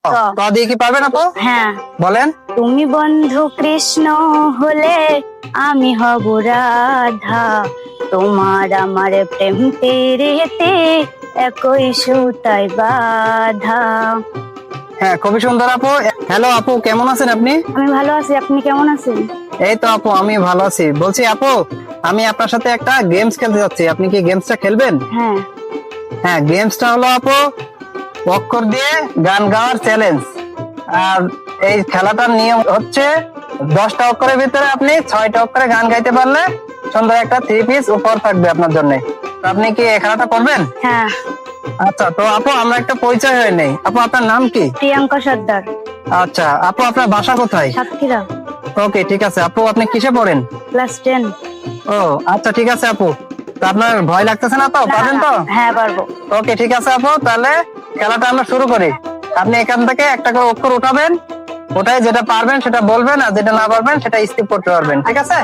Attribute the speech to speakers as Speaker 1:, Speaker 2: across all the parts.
Speaker 1: ক দিয়ে কি পারবেন আপু?
Speaker 2: হ্যাঁ
Speaker 1: বলেন।
Speaker 2: তুমি বন্ধু কৃষ্ণ হলে আমি হব রাধা, তোমার আমার প্রেম তীরেতে একই সুতায় বাধা।
Speaker 1: হ্যাঁ, খুবই সুন্দর আপু। হ্যালো আপু, কেমন আছেন আপনি?
Speaker 2: আমি ভালো আছি, আপনি কেমন আছেন?
Speaker 1: এই তো আপু, আমি ভালো আছি। বলছি আপু, আমি আপনার সাথে একটা গেমস খেলতে যাচ্ছি, আপনি কি গেমসটা খেলবেন?
Speaker 2: হ্যাঁ।
Speaker 1: হ্যাঁ, গেমসটা হলো আপু অক্ষর দিয়ে গান গাওয়ার চ্যালেঞ্জ। আর এই খেলাটার নিয়ম হচ্ছে 10টা অক্ষরের ভিতরে আপনি 6টা অক্ষরে গান গাইতে পারলে সুন্দর একটা 3 পিস উপহার থাকবে আপনার জন্য। তো আপনি কি এই খেলাটা করবেন?
Speaker 2: হ্যাঁ।
Speaker 1: আচ্ছা, তো আপু আমরা একটা পরিচয় হয়ে নেই। আপু আপনার নাম কি?
Speaker 2: প্রিয়াঙ্কা সর্দার।
Speaker 1: আচ্ছা আপু, আপনার বাসা কোথায়?
Speaker 2: সাতক্ষীরা।
Speaker 1: ওকে, ঠিক আছে আপু। আপনি কিসে পড়েন?
Speaker 2: ক্লাস 10।
Speaker 1: ও আচ্ছা, ঠিক আছে আপু। তো আপনার ভয় লাগতেছে না তো? পারবেন তো?
Speaker 2: হ্যাঁ পারবো।
Speaker 1: ওকে, ঠিক আছে আপু, তাহলে খেলাটা আমরা শুরু করি। আপনি এখান থেকে একটা করে অক্ষর উঠাবেন, ওটাই যেটা পারবেন সেটা বলবেন, আর যেটা না পারবেন সেটা স্কিপ করতে পারবেন, ঠিক আছে?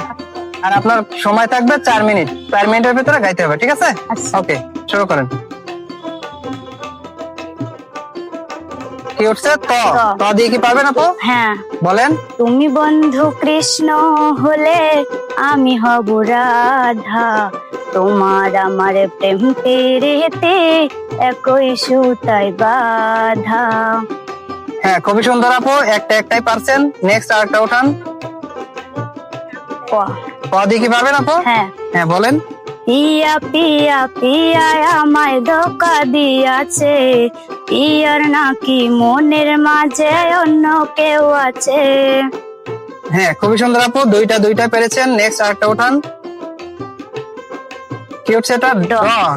Speaker 1: আর আপনার সময় থাকবে 4 মিনিট। 4 মিনিটের ভিতরে গাইতে হবে, ঠিক আছে? ওকে, শুরু করেন। কি উঠছে? ত দিয়ে কি পারবেন আপু?
Speaker 2: হ্যাঁ।
Speaker 1: বলেন।
Speaker 2: তুমি বন্ধু কৃষ্ণ হলে আমি হব রাধা, তোমার আমার প্রেম তীরেতে একই সুতায় বাধা।
Speaker 1: হ্যাঁ, খুবই সুন্দর আপু, একটাই পারছেন। নেক্সট আরেকটা উঠান। ক দিয়ে কি পারবেন আপু?
Speaker 2: হ্যাঁ।
Speaker 1: হ্যাঁ, বলেন।
Speaker 2: পিয়া পিয়া পিয়া আমায় ধোকা দিয়াছে, পিয়ার নাকি মনের মাঝে অন্য কেউ আছে।
Speaker 1: হ্যাঁ, খুবই সুন্দর আপু, দুইটা পেরেছেন। নেক্সট আরেকটা উঠান। কি হচ্ছে এটা?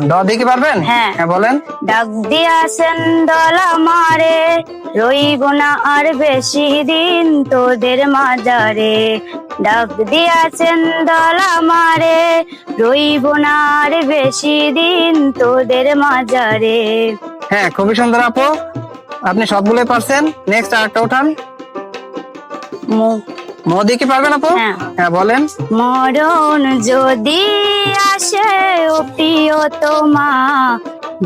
Speaker 1: ড দিয়ে কি পারবেন?
Speaker 2: হ্যাঁ।
Speaker 1: বলেন।
Speaker 2: ডাক দিয়াছেন দল আমারে, রইব না আর বেশি দিন তোদের মাজারে। ডাক দিয়াছেন দল আমারে, রইব না আর বেশি দিন তোদের মাজারে।
Speaker 1: হ্যাঁ, খুবই সুন্দর আপু, আপনি সবগুলোই পারছেন। নেক্সট আরেকটা উঠান। ম দিয়ে কি পারবেন আপু? হ্যাঁ, বলেন।
Speaker 2: মরণ যদি আসে ও প্রিয়তমা,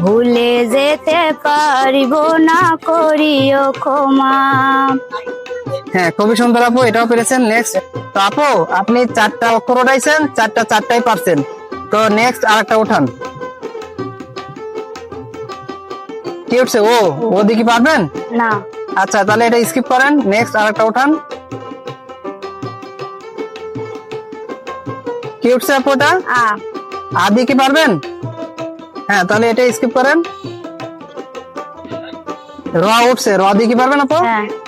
Speaker 2: ভুলে যেতে পারিব না, করিও ক্ষমা।
Speaker 1: হ্যাঁ, খুবই সুন্দর আপু, এটাও পেরেছেন। নেক্সট। তো আপু, আপনি 4টা অক্ষর উঠাইছেন, চারটাই পারছেন। তো নেক্সট আরেকটা উঠান। কি উঠছে? ও দিয়ে কি পারবেন?
Speaker 2: না।
Speaker 1: আচ্ছা, তাহলে এটা স্কিপ করেন। নেক্সট আরেকটা উঠান। কি উঠছে আপু? এটা আ দিয়ে কি পারবেন? হ্যাঁ, তাহলে এটা স্কিপ করেন। র উঠছে, র দিয়ে কি পারবেন আপু?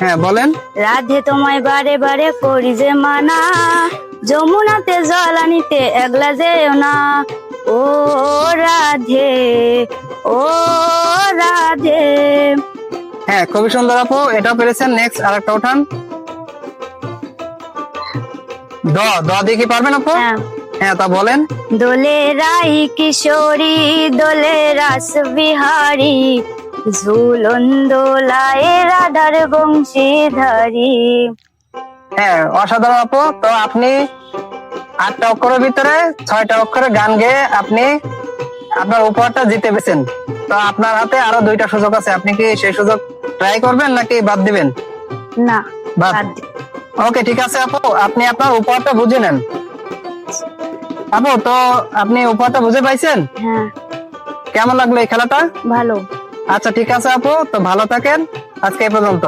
Speaker 1: হ্যাঁ, বলেন।
Speaker 2: রাধে তোমায় বারে বারে করি যে মানা, যমুনাতে জল আনিতে একলা যেও না। ও রাধে, ও রাধে।
Speaker 1: হ্যাঁ, খুবই সুন্দর আপু, এটাও পেরেছেন। নেক্সট আরেকটা উঠান। দ দিয়ে কি পারবেন আপু? হ্যাঁ, তা বলেন।
Speaker 2: দোলে রাই কিশোরী, দোলে রাস বিহারী, ঝুলন দোলায় রাধার বংশীধারী।
Speaker 1: হ্যাঁ, অসাধারণ আপু। তো আপনি 8টা অক্ষরের ভিতরে 6টা অক্ষরে গান গেয়ে আপনি আপনার উপহারটা জিতে পেয়েছেন। তো আপনার হাতে আরো 2টা সুযোগ আছে, আপনি কি সেই সুযোগ ট্রাই করবেন নাকি বাদ দিবেন?
Speaker 2: না,
Speaker 1: বাদ। ওকে, ঠিক আছে আপু, আপনি আপনার উপহারটা বুঝে নেন। আপু, তো আপনি উপহারটা বুঝে পাইছেন?
Speaker 2: হ্যাঁ।
Speaker 1: কেমন লাগলো এই খেলাটা?
Speaker 2: ভালো।
Speaker 1: আচ্ছা, ঠিক আছে আপু, তো ভালো থাকেন। আজকে এই পর্যন্ত।